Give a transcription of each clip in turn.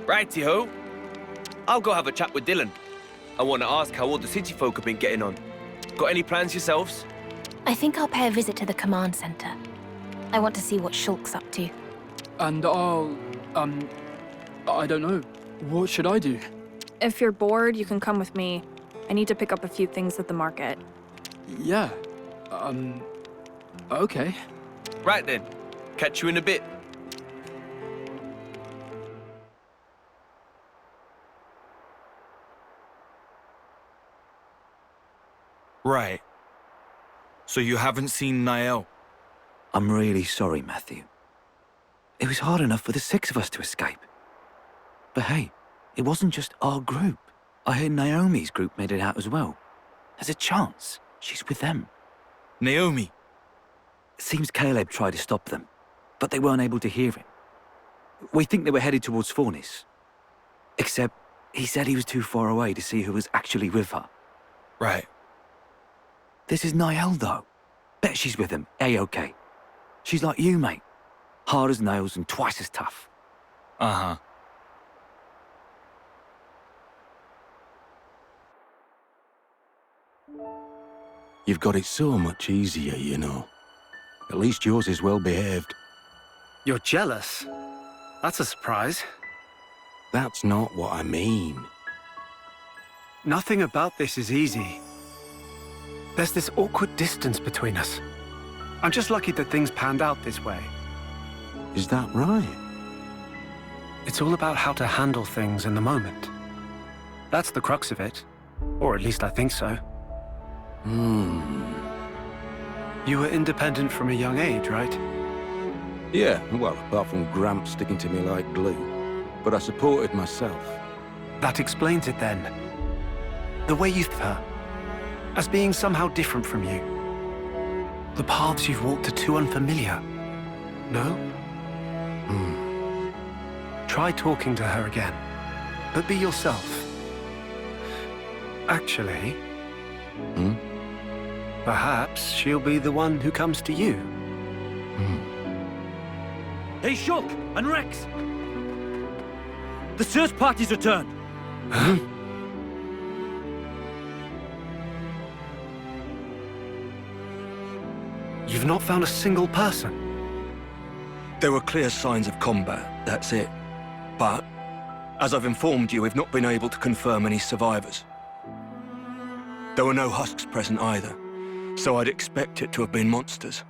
Righty-ho. I'll go have a chat with Dylan. I want to ask how all the city folk have been getting on. Got any plans yourselves? I think I'll pay a visit to the command center. I want to see what Shulk's up to. And I don't know. What should I do? If you're bored, you can come with me. I need to pick up a few things at the market. Yeah. Okay. Right then. Catch you in a bit. Right. So you haven't seen Niall? I'm really sorry, Matthew. It was hard enough for the 6 of us to escape. But hey, it wasn't just our group. I heard Naomi's group made it out as well. There's a chance she's with them. Naomi? Seems Caleb tried to stop them, but they weren't able to hear him. We think they were headed towards Fornis. Except, he said he was too far away to see who was actually with her. Right. This is Niall, though. Bet she's with him, A-OK. She's like you, mate. Hard as nails and twice as tough. Uh-huh. You've got it so much easier, you know. At least yours is well behaved. You're jealous? That's a surprise. That's not what I mean. Nothing about this is easy. There's this awkward distance between us. I'm just lucky that things panned out this way. Is that right? It's all about how to handle things in the moment. That's the crux of it. Or at least I think so. You were independent from a young age, right? Yeah, well, apart from Gramps sticking to me like glue. But I supported myself. That explains it then. The way you her, as being somehow different from you. The paths you've walked are too unfamiliar. No? Try talking to her again, but be yourself. Actually, perhaps she'll be the one who comes to you. Hey, Shulk and Rex! The search party's returned. You've not found a single person. There were clear signs of combat, that's it. But, as I've informed you, we've not been able to confirm any survivors. There were no husks present either, so I'd expect it to have been monsters.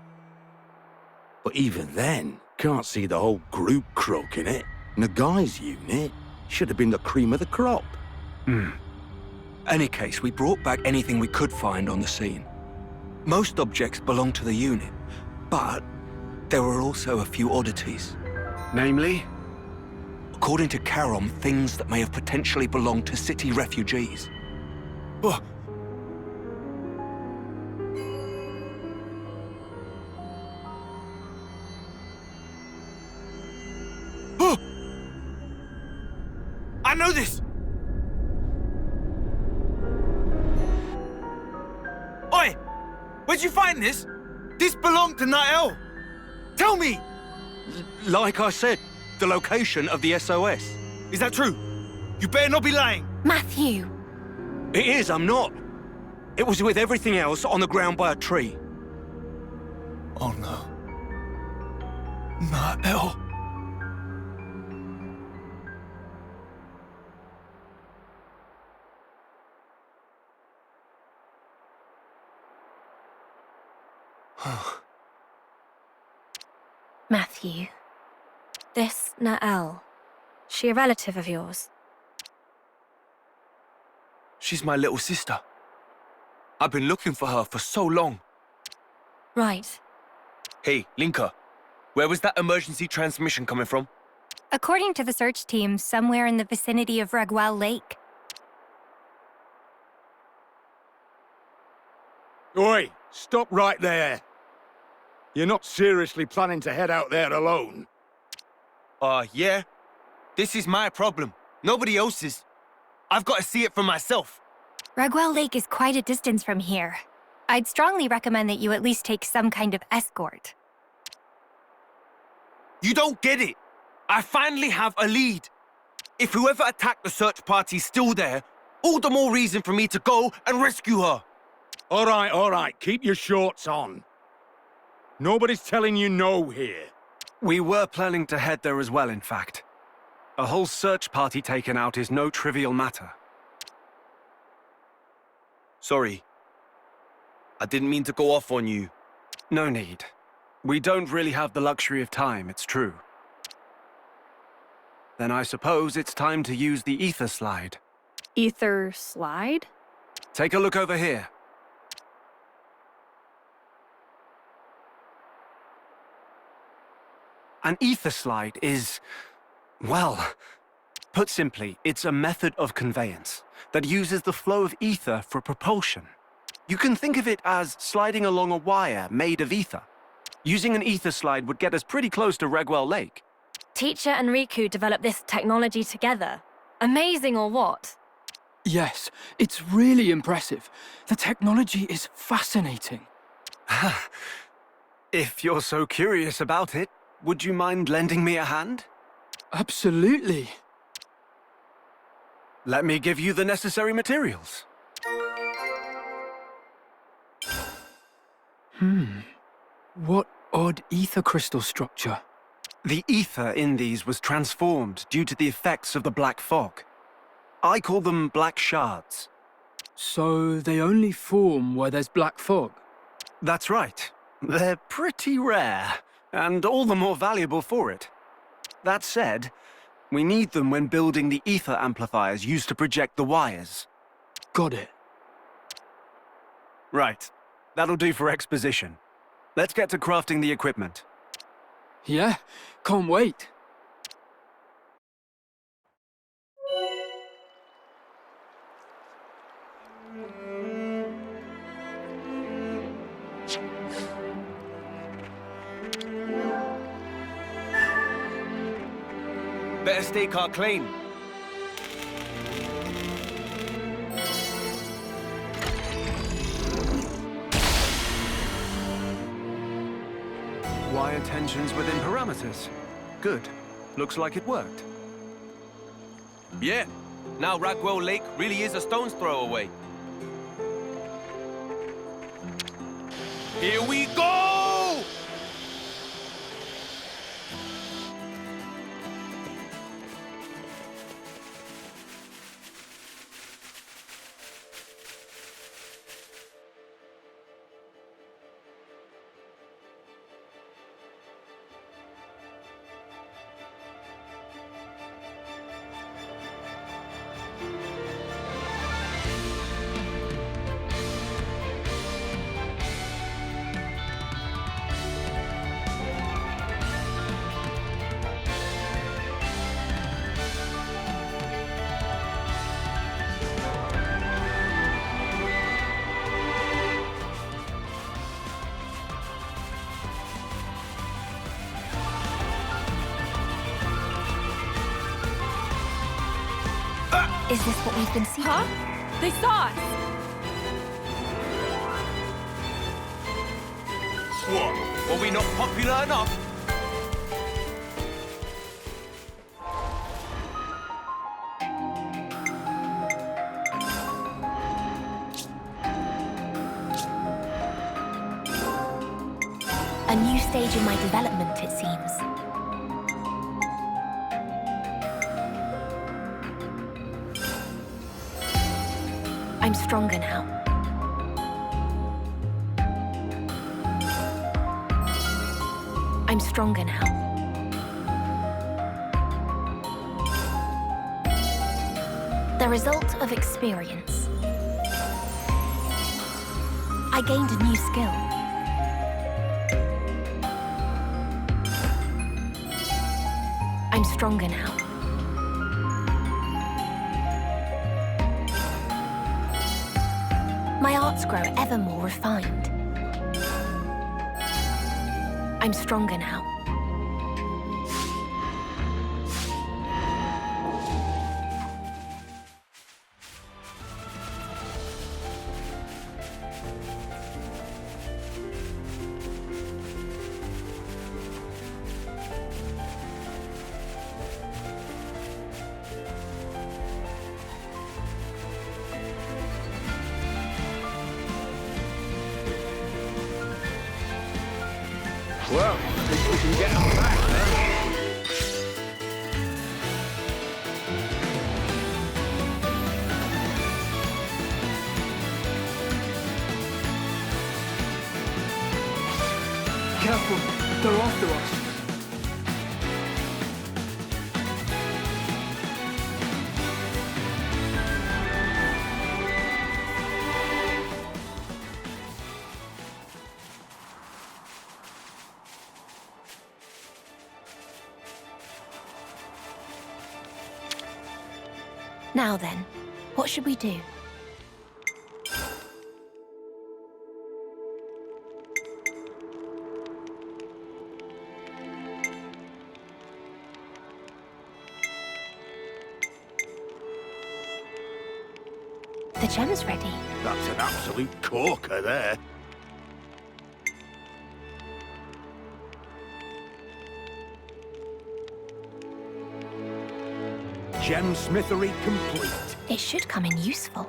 But even then, can't see the whole group croaking it. Nagai's unit should have been the cream of the crop. Any case, we brought back anything we could find on the scene. Most objects belong to the unit, but there were also a few oddities. Namely? According to Karom, things that may have potentially belonged to city refugees. I know this! Oi! Where'd you find this? This belonged to Niall! Tell me! Like I said, the location of the S.O.S. Is that true? You better not be lying! Matthew! It is, I'm not. It was with everything else on the ground by a tree. Oh no. Niall. Matthew. This Nael. She a relative of yours? She's my little sister. I've been looking for her for so long. Right. Hey, Linka, where was that emergency transmission coming from? According to the search team, somewhere in the vicinity of Ragwell Lake. Oi, stop right there. You're not seriously planning to head out there alone? Yeah. This is my problem. Nobody else's. I've got to see it for myself. Ragwell Lake is quite a distance from here. I'd strongly recommend that you at least take some kind of escort. You don't get it. I finally have a lead. If whoever attacked the search party's still there, all the more reason for me to go and rescue her. All right. Keep your shorts on. Nobody's telling you no here. We were planning to head there as well, in fact. A whole search party taken out is no trivial matter. Sorry. I didn't mean to go off on you. No need. We don't really have the luxury of time, it's true. Then I suppose it's time to use the ether slide. Ether slide? Take a look over here. An ether slide is, well, put simply, it's a method of conveyance that uses the flow of ether for propulsion. You can think of it as sliding along a wire made of ether. Using an ether slide would get us pretty close to Ragwell Lake. Teacher and Riku developed this technology together. Amazing or what? Yes, it's really impressive. The technology is fascinating. If you're so curious about it, would you mind lending me a hand? Absolutely. Let me give you the necessary materials. What odd ether crystal structure. The ether in these was transformed due to the effects of the black fog. I call them black shards. So they only form where there's black fog? That's right. They're pretty rare, and all the more valuable for it. That said, we need them when building the ether amplifiers used to project the wires. Got it. Right. That'll do for exposition. Let's get to crafting the equipment. Yeah, can't wait. Better stake our claim. Wire tensions within parameters. Good. Looks like it worked. Yeah. Now Ragwell Lake really is a stone's throw away. Here we go! Is this what we've been seeking? Huh? They saw us! What? Were we not popular enough? A new stage in my development, it seems. I'm stronger now. I'm stronger now. The result of experience. I gained a new skill. I'm stronger now. My arts grow ever more refined. I'm stronger now. Well, at least we can get them back, huh? Careful, they're after us. Now then, what should we do? The gem's ready. That's an absolute corker there. Gem smithery complete. It should come in useful.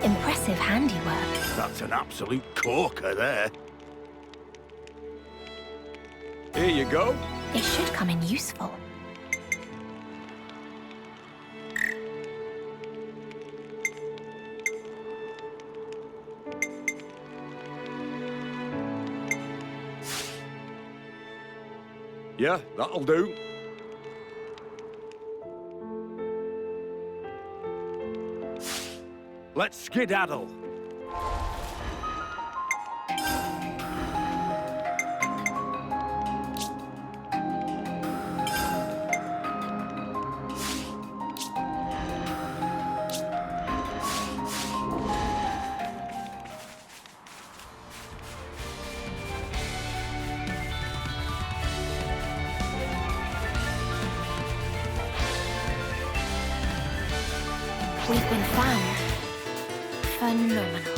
Impressive handiwork. That's an absolute corker there. Here you go. It should come in useful. Yeah, that'll do. Let's skedaddle. We've been found. Phenomenal.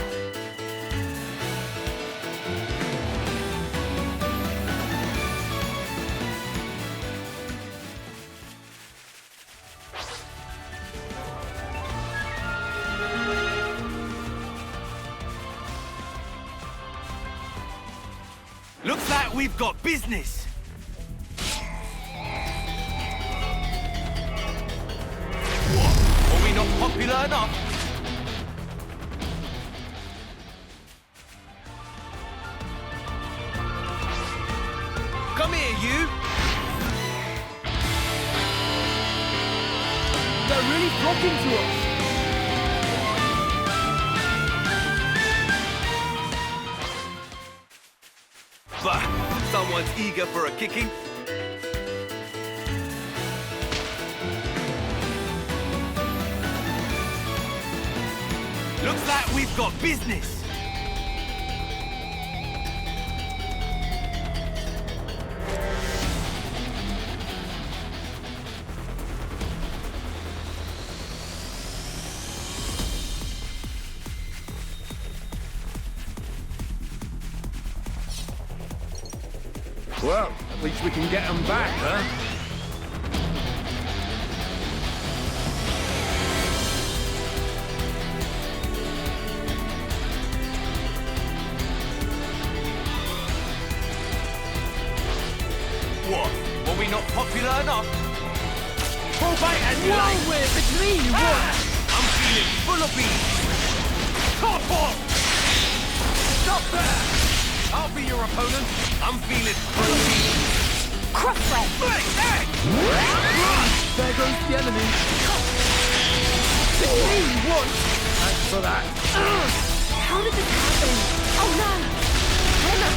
Looks like we've got business. What? Are we not popular enough? Come here, you! They're really flocking to us. Bah! Someone's eager for a kicking. Looks like we've got business. Well, at least we can get them back, huh? What? Were we not popular enough? Pull back and you like... It's me, you won! I'm feeling full of beans. Top off! Stop there! I'll be your opponent. I'm feeling full of beans. Crossway! Hey! There goes the enemy. It's me, you won! Thanks for that. How did this happen? Oh no! Hannah!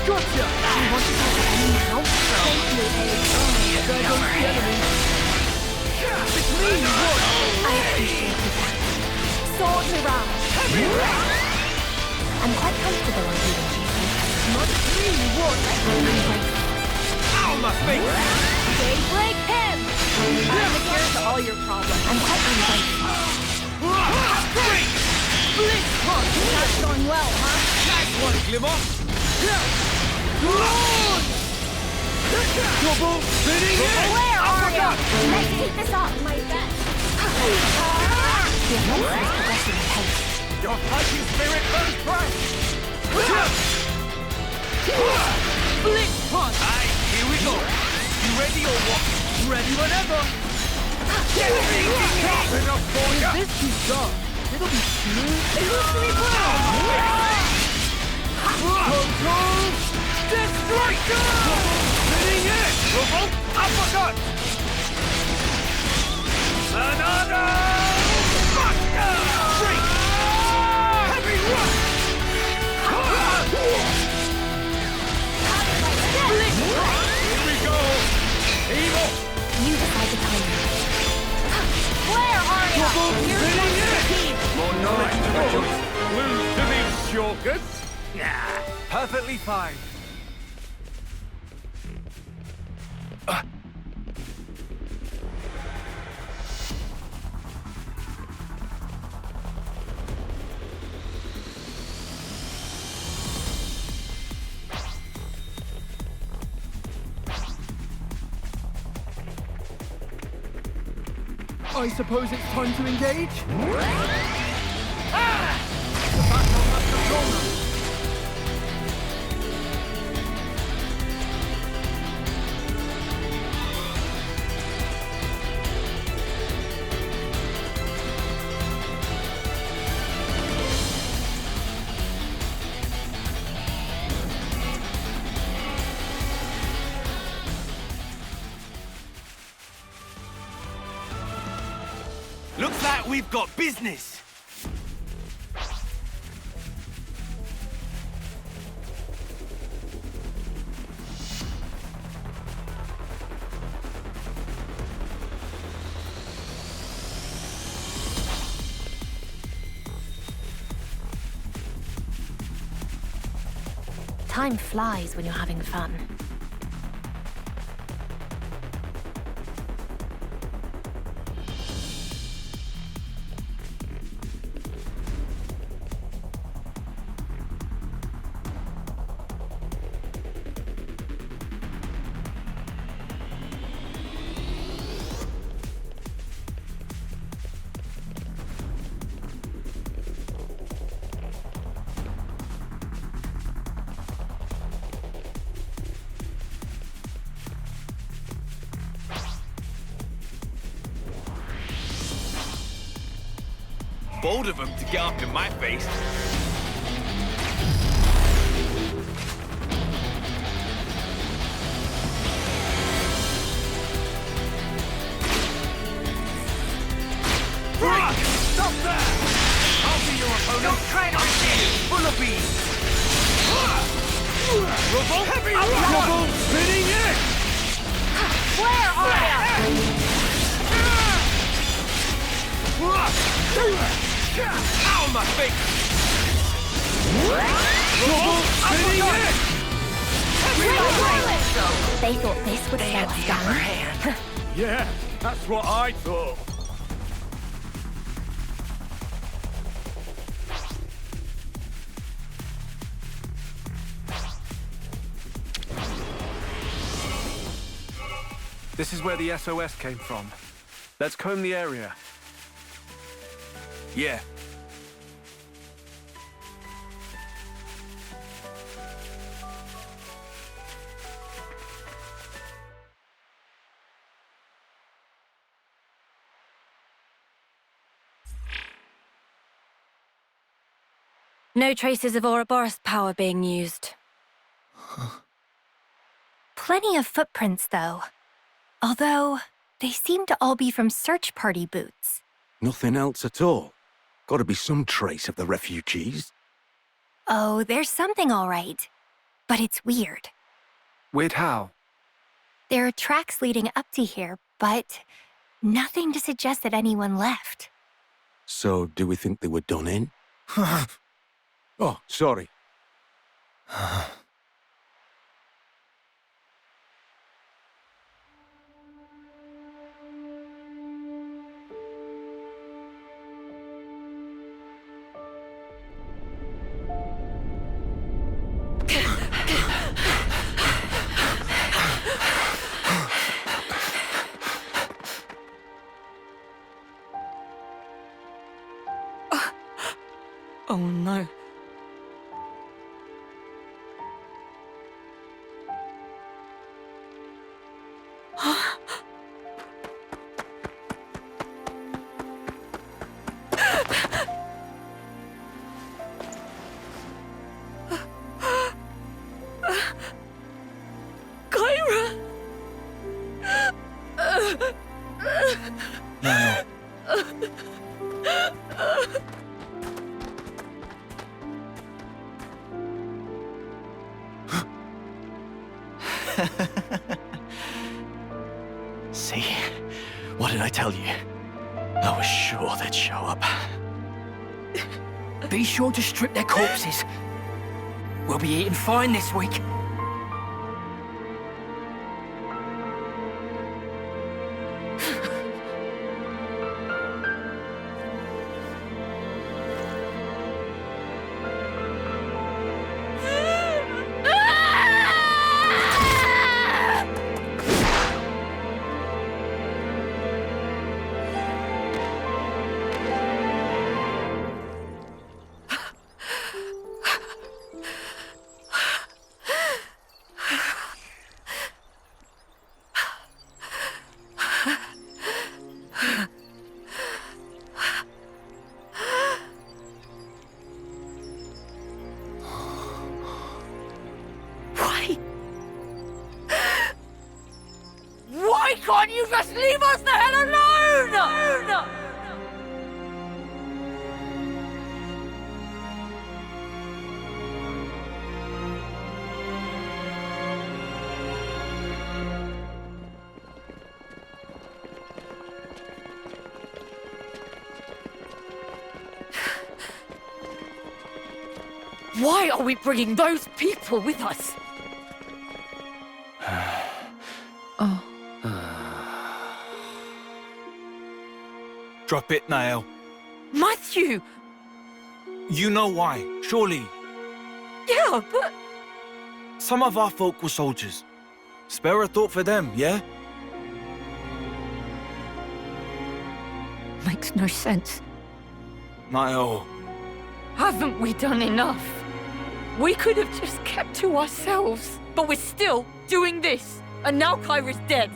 Gotcha! You want to talk to Annie now? Thank you, Ellie. There goes the enemy. It's me, you won! I appreciate that. Sword around. I'm quite comfortable on being cheesy. Not me, you won! Ow, my face! Daybreak him! I'm the cure to all your problems. I'm quite ungrateful. Great! Blitz punch! That's going well, huh? Nice one, Glimmer! Double spinning it! Where are you? Let's keep this up. My best. The offensive is progressing at pace. Your fighting spirit burns bright! Blitz punch! Aye, here we go! You ready or what? Ready whenever! Get enough for ya! This too dark. It'll be smooth. It looks to be brown! Total destruction! Spinning it! Revolt uppercut! Another buster! Break! Heavy rush! Here we go! Evil! You decide the timing. Where are you? Spinning it! More knowledge to rejoice. Lose to these shortcuts? Nah. Perfectly fine. I suppose it's time to engage? Looks like we've got business. Time flies when you're having fun. Bold of them to get up in my face. Stop there! I'll be your opponent. Don't try to escape. Full of beans. Revolt heavy Revolt spinning it. Where are you? Ow, my face! Revolt spinning it. They thought this would slow us down. Yeah, that's what I thought. This is where the S.O.S. came from. Let's comb the area. Yeah. No traces of Ouroboros power being used. Plenty of footprints, though. Although, they seem to all be from search party boots. Nothing else at all. Gotta be some trace of the refugees. Oh, there's something all right. But it's weird. Weird how? There are tracks leading up to here, but nothing to suggest that anyone left. So, do we think they were done in? Oh, sorry. Oh no. Kyra! No. See? What did I tell you? I was sure they'd show up. Be sure to strip their corpses. We'll be eating fine this week. Why can't you just leave us the hell alone? Why are we bringing those people with us? Drop it, Niall. Matthew! You know why, surely. Yeah, but... Some of our folk were soldiers. Spare a thought for them, yeah? Makes no sense. Niall. Haven't we done enough? We could have just kept to ourselves, but we're still doing this. And now Kyra's dead.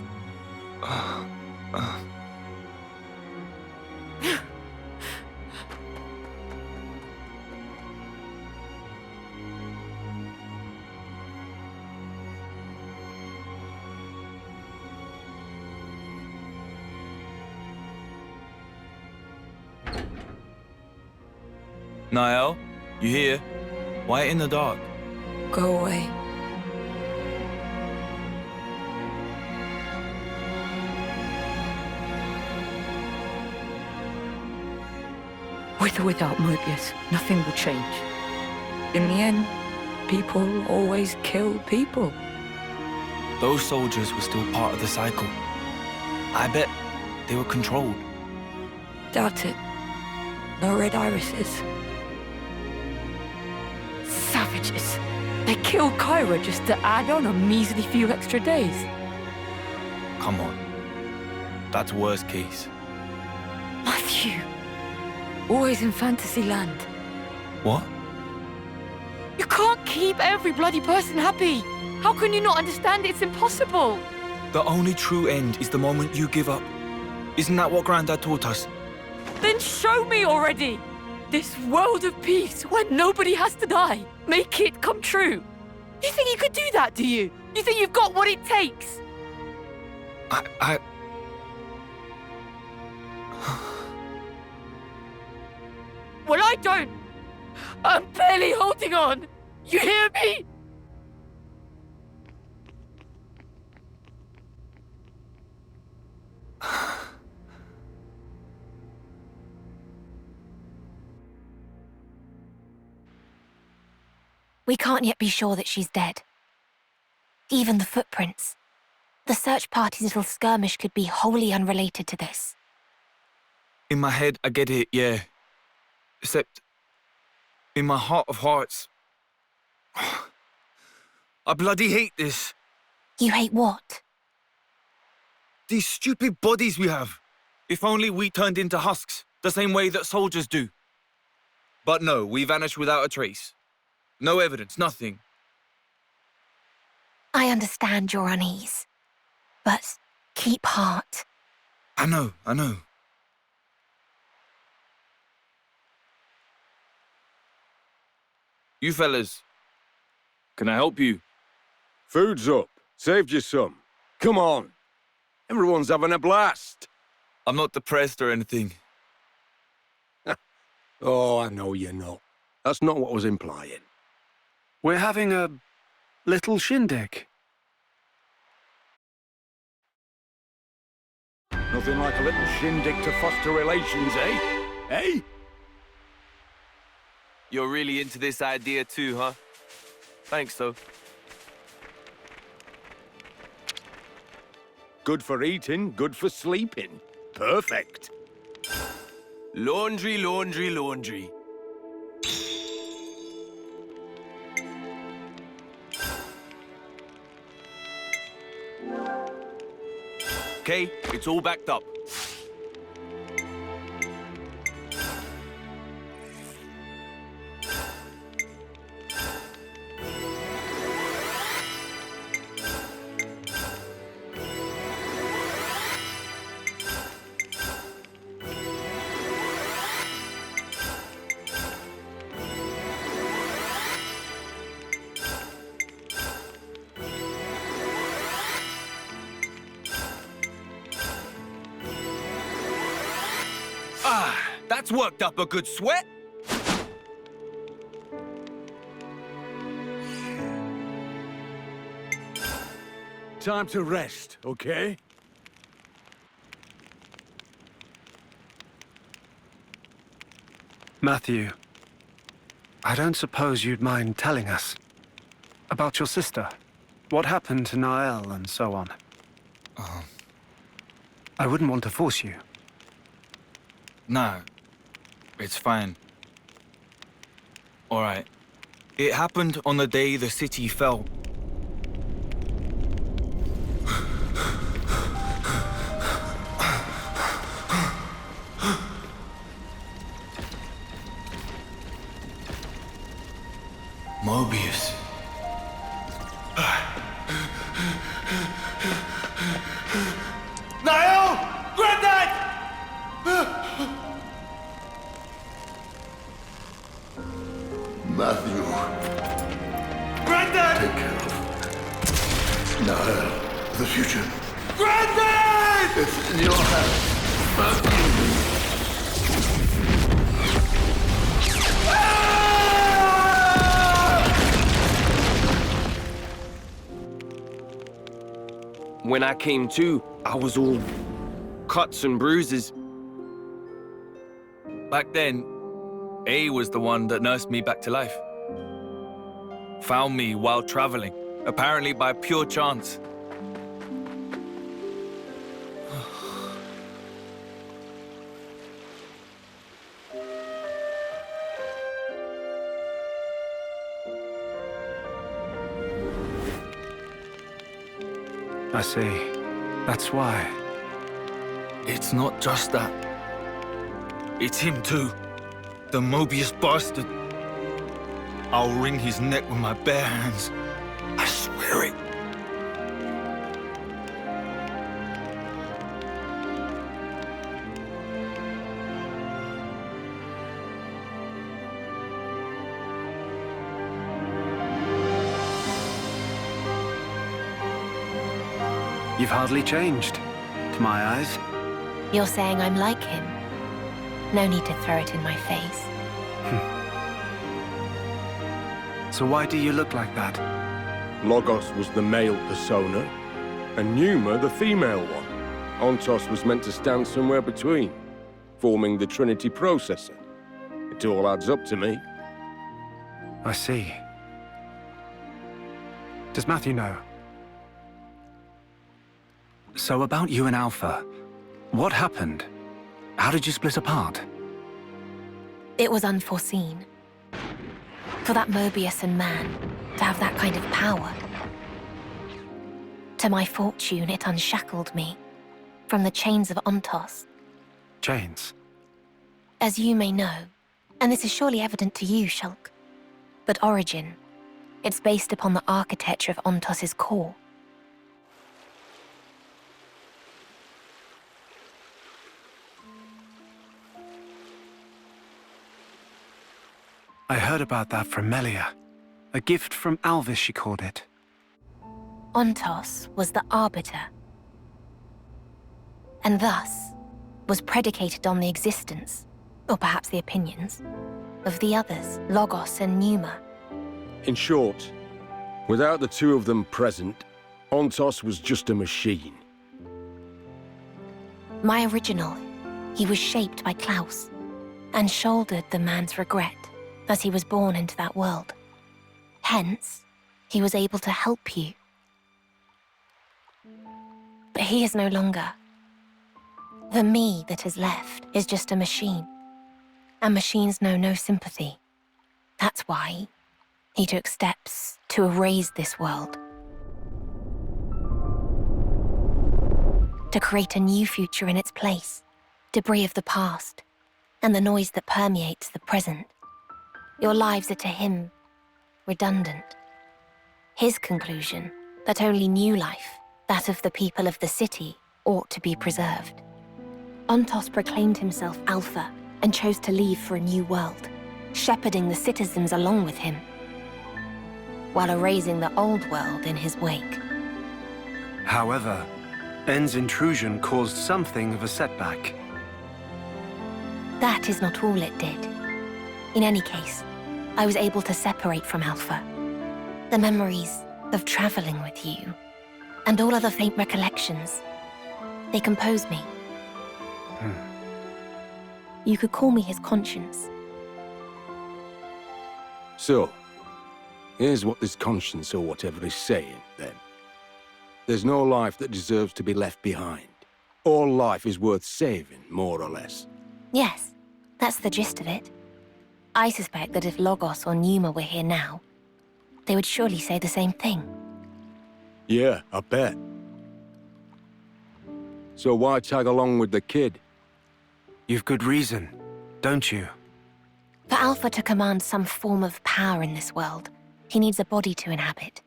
Niall, you here? Why in the dark? Go away. With or without Mobius, nothing will change. In the end, people always kill people. Those soldiers were still part of the cycle. I bet they were controlled. Doubt it. No red irises. Savages. They killed Kyra just to add on a measly few extra days. Come on. That's worst case. Matthew. Always in fantasy land. What? You can't keep every bloody person happy. How can you not understand it's impossible? The only true end is the moment you give up. Isn't that what Grandad taught us? Then show me already! This world of peace where nobody has to die. Make it come true. You think you could do that, do you? You think you've got what it takes? Well, I don't. I'm barely holding on. You hear me? We can't yet be sure that she's dead. Even the footprints. The search party's little skirmish could be wholly unrelated to this. In my head, I get it, yeah. Except, in my heart of hearts, I bloody hate this. You hate what? These stupid bodies we have. If only we turned into husks, the same way that soldiers do. But no, we vanished without a trace. No evidence, nothing. I understand your unease, but keep heart. I know, I know. You fellas, can I help you? Food's up. Saved you some. Come on. Everyone's having a blast. I'm not depressed or anything. Oh, I know you're not. That's not what I was implying. We're having a little shindig. Nothing like a little shindig to foster relations, eh? Eh? You're really into this idea too, huh? Thanks, though. Good for eating, good for sleeping. Perfect. Laundry, laundry, laundry. Okay, it's all backed up. That's worked up a good sweat. Time to rest, okay? Matthew, I don't suppose you'd mind telling us about your sister. What happened to Nael and so on. I wouldn't want to force you. Nah, it's fine. All right. It happened on the day the city fell. Mobius. Niall! Granddad! Matthew, Granddad! take care of Niall, the future. Granddad! It's in your hands, Matthew. When I came to, I was all cuts and bruises. Back then, A was the one that nursed me back to life. Found me while traveling, apparently by pure chance. I see. That's why. It's not just that. It's him too. The Mobius bastard. I'll wring his neck with my bare hands. I swear it. You've hardly changed, to my eyes. You're saying I'm like him. No need to throw it in my face. So why do you look like that? Logos was the male persona, and Numa the female one. Ontos was meant to stand somewhere between, forming the Trinity processor. It all adds up to me. I see. Does Matthew know? So about you and Alpha, what happened? How did you split apart? It was unforeseen. For that Mobius and man to have that kind of power. To my fortune, it unshackled me from the chains of Ontos. Chains? As you may know, And this is surely evident to you, Shulk. But origin, it's based upon the architecture of Ontos's core. I heard about that from Melia. A gift from Alvis, she called it. Ontos was the Arbiter, and thus was predicated on the existence, or perhaps the opinions, of the others, Logos and Pneuma. In short, without the two of them present, Ontos was just a machine. My original, he was shaped by Klaus, and shouldered the man's regret as he was born into that world. Hence, he was able to help you. But he is no longer. The me that is left is just a machine. And machines know no sympathy. That's why he took steps to erase this world. To create a new future in its place. Debris of the past, and the noise that permeates the present. Your lives are to him redundant. His conclusion, that only new life, that of the people of the city, ought to be preserved. Ontos proclaimed himself Alpha and chose to leave for a new world, shepherding the citizens along with him, while erasing the old world in his wake. However, N's intrusion caused something of a setback. That is not all it did. In any case, I was able to separate from Alpha. The memories of traveling with you, and all other faint recollections, they compose me. You could call me his conscience. So, here's what this conscience or whatever is saying, then. There's no life that deserves to be left behind. All life is worth saving, more or less. Yes, that's the gist of it. I suspect that if Logos or Pneuma were here now, they would surely say the same thing. Yeah, I bet. So why tag along with the kid? You've good reason, don't you? For Alpha to command some form of power in this world, he needs a body to inhabit.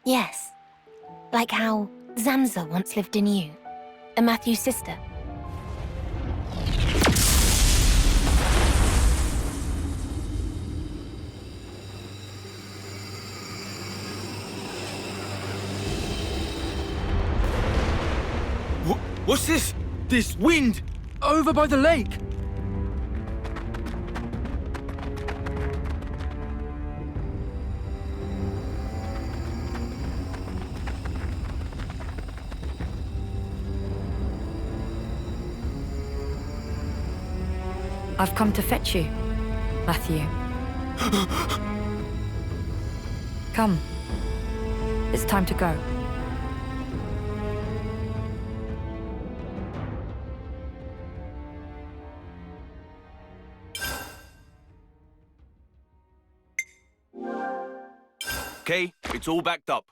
Yes, like how Zanza once lived in you, and Matthew's sister. What's this? This wind? Over by the lake! I've come to fetch you, Matthew. Come. It's time to go. Okay, it's all backed up.